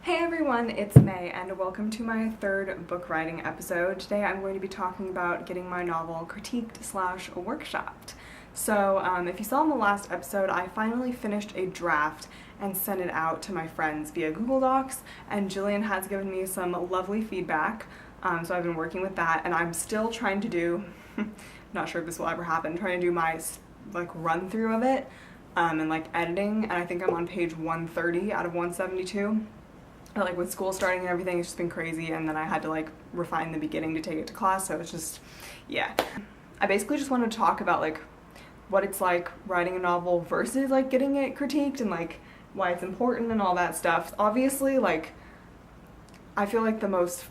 Hey everyone, it's May and welcome to my third book writing episode. Today I'm going to be talking about getting my novel critiqued slash workshopped. So if you saw in the last episode, I finally finished a draft and sent it out to my friends via Google Docs, and Jillian has given me some lovely feedback. So I've been working with that, and I'm still trying to do, not sure if this will ever happen, trying to do my run through of it and editing, and I think I'm on page 130 out of 172. But with school starting and everything, it's just been crazy, and then I had to refine the beginning to take it to class, so it's just, yeah. I basically just wanted to talk about what it's like writing a novel versus getting it critiqued and why it's important and all that stuff. Obviously, I feel like the most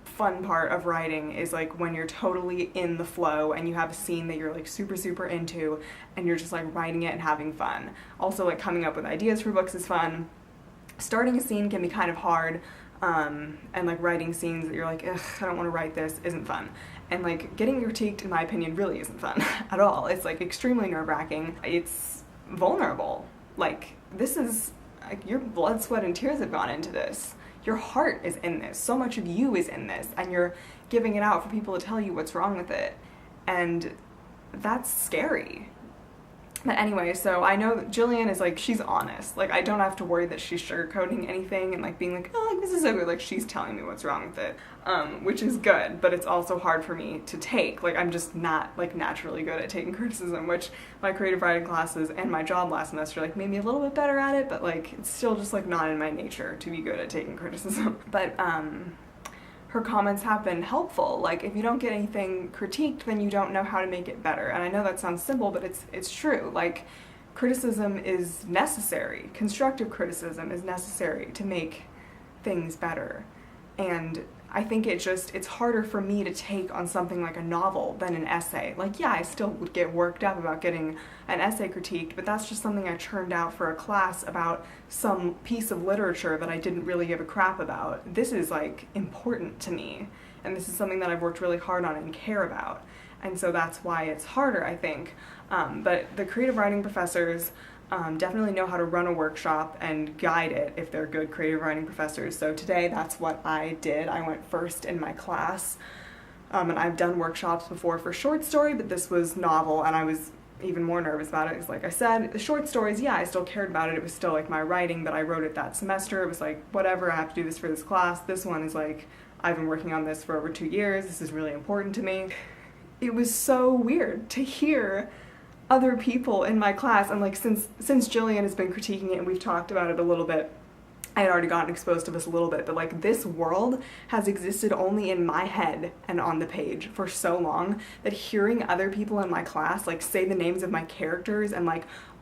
fun part of writing is when you're totally in the flow and you have a scene that you're super into and you're just writing it and having fun. Also, coming up with ideas for books is fun. Starting a scene can be kind of hard, and writing scenes that you're ugh, I don't want to write this isn't fun. And getting critiqued, in my opinion, really isn't fun at all. It's extremely nerve-wracking. It's vulnerable. This is your blood, sweat, and tears have gone into this. Your heart is in this. So much of you is in this, and you're giving it out for people to tell you what's wrong with it. And that's scary. But anyway, so I know that Jillian is she's honest. I don't have to worry that she's sugarcoating anything and being oh, this is so good. She's telling me what's wrong with it, which is good, but it's also hard for me to take. I'm just not naturally good at taking criticism, which my creative writing classes and my job last semester made me a little bit better at it, but it's still just not in my nature to be good at taking criticism. But her comments have been helpful. If you don't get anything critiqued, then you don't know how to make it better. And I know that sounds simple, but it's true. Criticism is necessary. Constructive criticism is necessary to make things better. And I think it's harder for me to take on something like a novel than an essay. Yeah, I still would get worked up about getting an essay critiqued, but that's just something I churned out for a class about some piece of literature that I didn't really give a crap about. This is important to me, and this is something that I've worked really hard on and care about. And so that's why it's harder, I think. But the creative writing professors definitely know how to run a workshop and guide it if they're good creative writing professors. So today that's what I did. I went first in my class, and I've done workshops before for short story, but this was novel, and I was even more nervous about it because like I said, the short stories, yeah, I still cared about it. It was still my writing, but I wrote it that semester. It was whatever, I have to do this for this class. This one is I've been working on this for over 2 years. This is really important to me. It was so weird to hear other people in my class, and since Jillian has been critiquing it and we've talked about it a little bit, I had already gotten exposed to this a little bit, but this world has existed only in my head and on the page for so long that hearing other people in my class say the names of my characters and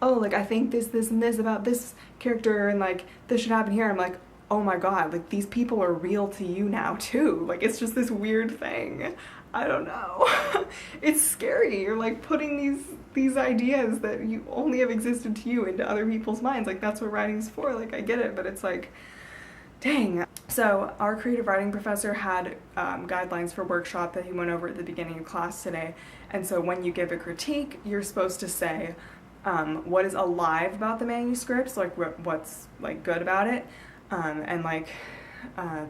oh, I think this and this about this character, and this should happen here, I'm oh my god, these people are real to you now too. It's just this weird thing. I don't know. It's scary. You're putting these ideas that you only have existed to you into other people's minds. That's what writing's for. I get it, but it's dang. So our creative writing professor had guidelines for workshop that he went over at the beginning of class today. And so when you give a critique, you're supposed to say what is alive about the manuscript, so what's good about it, and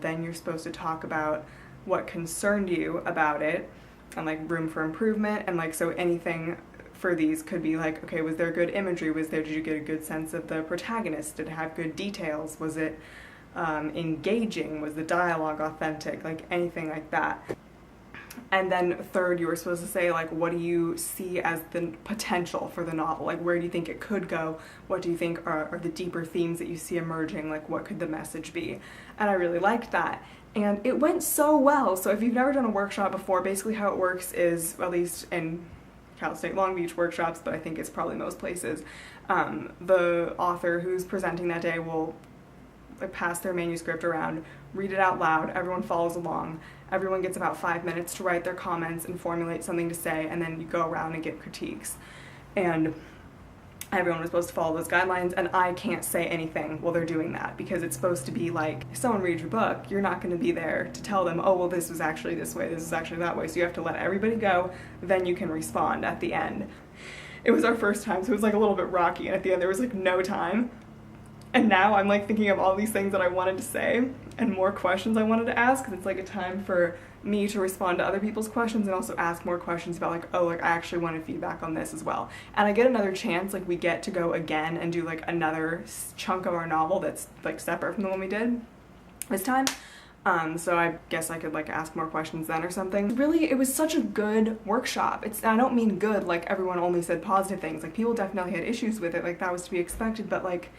then you're supposed to talk about what concerned you about it and room for improvement, and so anything for these could be okay, was there good imagery, did you get a good sense of the protagonist, did it have good details, was it engaging, was the dialogue authentic, anything like that. And then third, you were supposed to say what do you see as the potential for the novel, where do you think it could go, what do you think are the deeper themes that you see emerging, what could the message be. And I really liked that. And it went so well. So if you've never done a workshop before, basically how it works is, at least in Cal State Long Beach workshops, but I think it's probably most places, the author who's presenting that day will pass their manuscript around, read it out loud, everyone follows along, everyone gets about 5 minutes to write their comments and formulate something to say, and then you go around and get critiques. And everyone was supposed to follow those guidelines, and I can't say anything while they're doing that, because it's supposed to be if someone reads your book, you're not going to be there to tell them, oh, well, this was actually this way, this is actually that way, so you have to let everybody go, then you can respond at the end. It was our first time, so it was a little bit rocky, and at the end there was no time, And now I'm like thinking of all these things that I wanted to say and more questions I wanted to ask, because it's like a time for me to respond to other people's questions and also ask more questions about like, oh, like I actually wanted feedback on this as well. And I get another chance, like we get to go again and do like another chunk of our novel that's like separate from the one we did this time. So I guess I could like ask more questions then or something. Really, it was such a good workshop. I don't mean good like everyone only said positive things. Like people definitely had issues with it, like that was to be expected, but like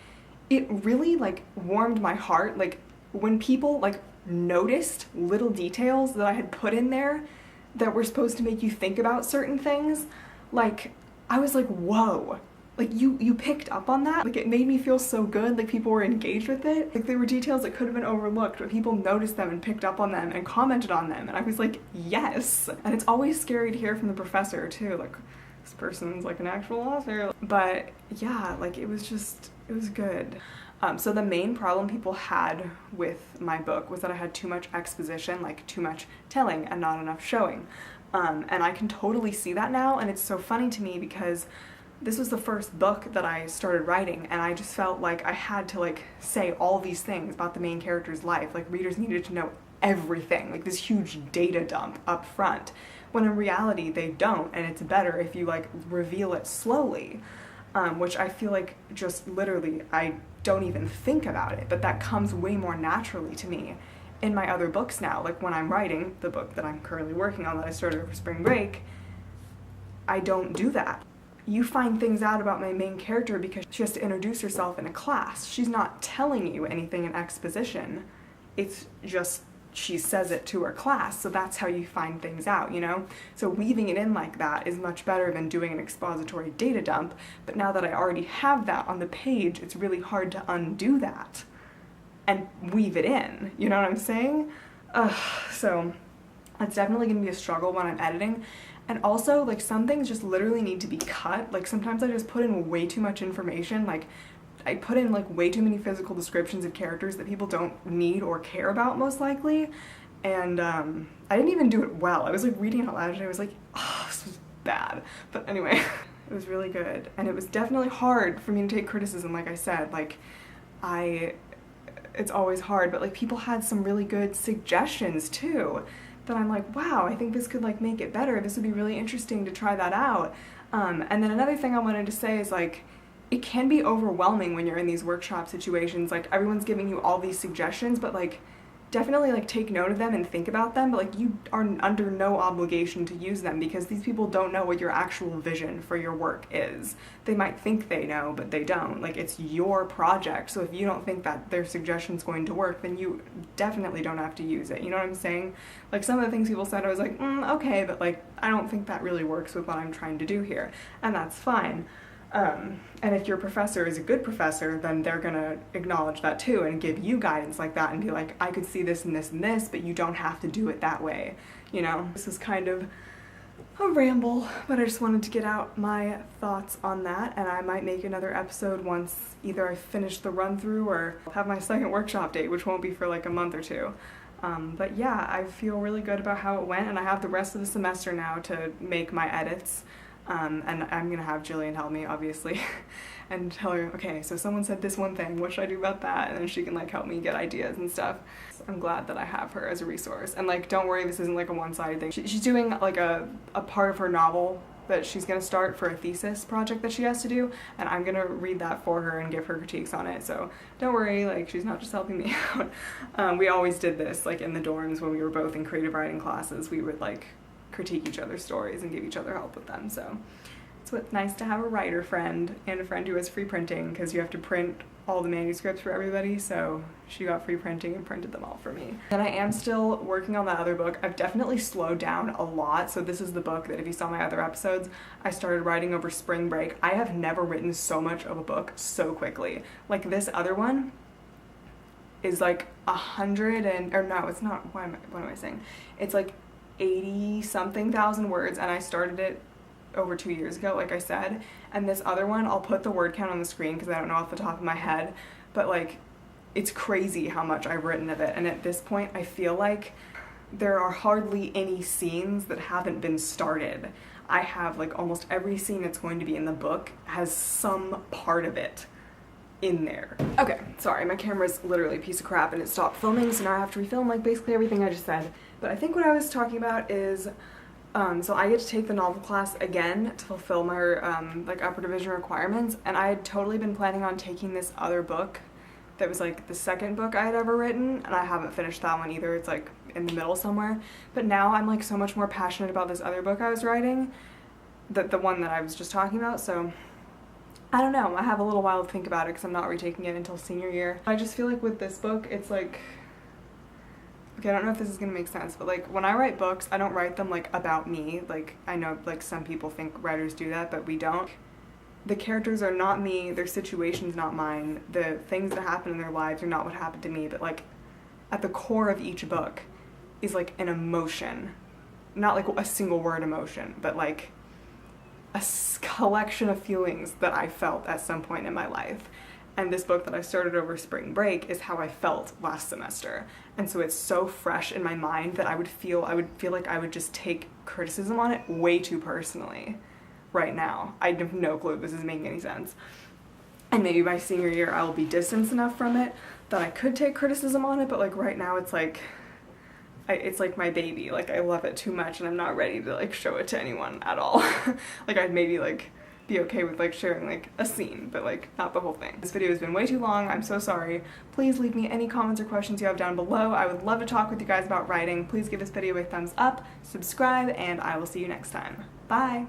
it really like warmed my heart. Like when people like noticed little details that I had put in there that were supposed to make you think about certain things, like I was like, whoa. Like you picked up on that. Like it made me feel so good, like people were engaged with it. Like there were details that could have been overlooked, but people noticed them and picked up on them and commented on them, and I was like, yes. And it's always scary to hear from the professor too, like this person's like an actual author. But yeah, like it was good. So the main problem people had with my book was that I had too much exposition, like too much telling and not enough showing. And I can totally see that now, and it's so funny to me because this was the first book that I started writing, and I just felt like I had to like say all these things about the main character's life. Like readers needed to know everything, like this huge data dump up front, when in reality they don't, and it's better if you like reveal it slowly, which I feel like just literally I don't even think about it, but that comes way more naturally to me in my other books now. Like when I'm writing the book that I'm currently working on that I started over spring break, I don't do that. You find things out about my main character because she has to introduce herself in a class. She's not telling you anything in exposition. It's just she says it to her class, so that's how you find things out, you know? So weaving it in like that is much better than doing an expository data dump, but now that I already have that on the page, it's really hard to undo that and weave it in, you know what I'm saying? So it's definitely gonna be a struggle when I'm editing. And also, like, some things just literally need to be cut. Like, sometimes I just put in way too much information. Like, I put in, like, way too many physical descriptions of characters that people don't need or care about, most likely. And, I didn't even do it well. I was, like, reading it out loud, and I was like, oh, this was bad. But anyway, it was really good. And it was definitely hard for me to take criticism, like I said. Like, it's always hard, but, like, people had some really good suggestions, too. That I'm like, wow, I think this could like make it better. This would be really interesting to try that out. And then another thing I wanted to say is like, it can be overwhelming when you're in these workshop situations. Like everyone's giving you all these suggestions, but like definitely like take note of them and think about them, but like you are under no obligation to use them because these people don't know what your actual vision for your work is. They might think they know, but they don't. Like it's your project, so if you don't think that their suggestion's going to work, then you definitely don't have to use it. You know what I'm saying? Like some of the things people said, I was like, okay, but like I don't think that really works with what I'm trying to do here, and that's fine. And if your professor is a good professor, then they're gonna acknowledge that too and give you guidance like that and be like, I could see this and this and this, but you don't have to do it that way, you know? This is kind of a ramble, but I just wanted to get out my thoughts on that, and I might make another episode once either I finish the run through or have my second workshop date, which won't be for like a month or two. But yeah, I feel really good about how it went, and I have the rest of the semester now to make my edits. And I'm gonna have Jillian help me, obviously, and tell her, okay, so someone said this one thing, what should I do about that? And then she can like help me get ideas and stuff. So I'm glad that I have her as a resource. And like, don't worry, this isn't like a one-sided thing. She's doing like a part of her novel that she's gonna start for a thesis project that she has to do, and I'm gonna read that for her and give her critiques on it. So don't worry, like she's not just helping me out. We always did this, like in the dorms when we were both in creative writing classes, we would like critique each other's stories and give each other help with them. So it's nice to have a writer friend and a friend who has free printing, because you have to print all the manuscripts for everybody, so she got free printing and printed them all for me. And I am still working on that other book. I've definitely slowed down a lot, so this is the book that if you saw my other episodes, I started writing over spring break. I have never written so much of a book so quickly. Like this other one is like 100 and, or no, it's not, what am I saying? It's like 80 something thousand words, and I started it over 2 years ago, like I said. And this other one, I'll put the word count on the screen because I don't know off the top of my head, but like it's crazy how much I've written of it. And at this point I feel like there are hardly any scenes that haven't been started. I have like almost every scene that's going to be in the book has some part of it in there. Okay, sorry, my camera's literally a piece of crap and it stopped filming, so now I have to refilm like basically everything I just said. But I think what I was talking about is, so I get to take the novel class again to fulfill my like upper division requirements, and I had totally been planning on taking this other book that was like the second book I had ever written, and I haven't finished that one either. It's like in the middle somewhere. But now I'm like so much more passionate about this other book I was writing, the one that I was just talking about, so I don't know. I have a little while to think about it because I'm not retaking it until senior year. I just feel like with this book, it's like, okay, I don't know if this is gonna make sense, but like when I write books, I don't write them like about me. Like I know like some people think writers do that, but we don't. The characters are not me, their situation's not mine, the things that happen in their lives are not what happened to me, but like at the core of each book is like an emotion. Not like a single word emotion, but like a collection of feelings that I felt at some point in my life. And this book that I started over spring break is how I felt last semester. And so it's so fresh in my mind that I would feel like I would just take criticism on it way too personally right now. I have no clue if this is making any sense. And maybe by senior year I will be distanced enough from it that I could take criticism on it, but like right now it's like my baby. Like I love it too much and I'm not ready to like show it to anyone at all. Like I'd maybe like be okay with like sharing like a scene, but like not the whole thing. This video has been way too long. I'm so sorry. Please leave me any comments or questions you have down below. I would love to talk with you guys about writing. Please give this video a thumbs up, subscribe, and I will see you next time. Bye!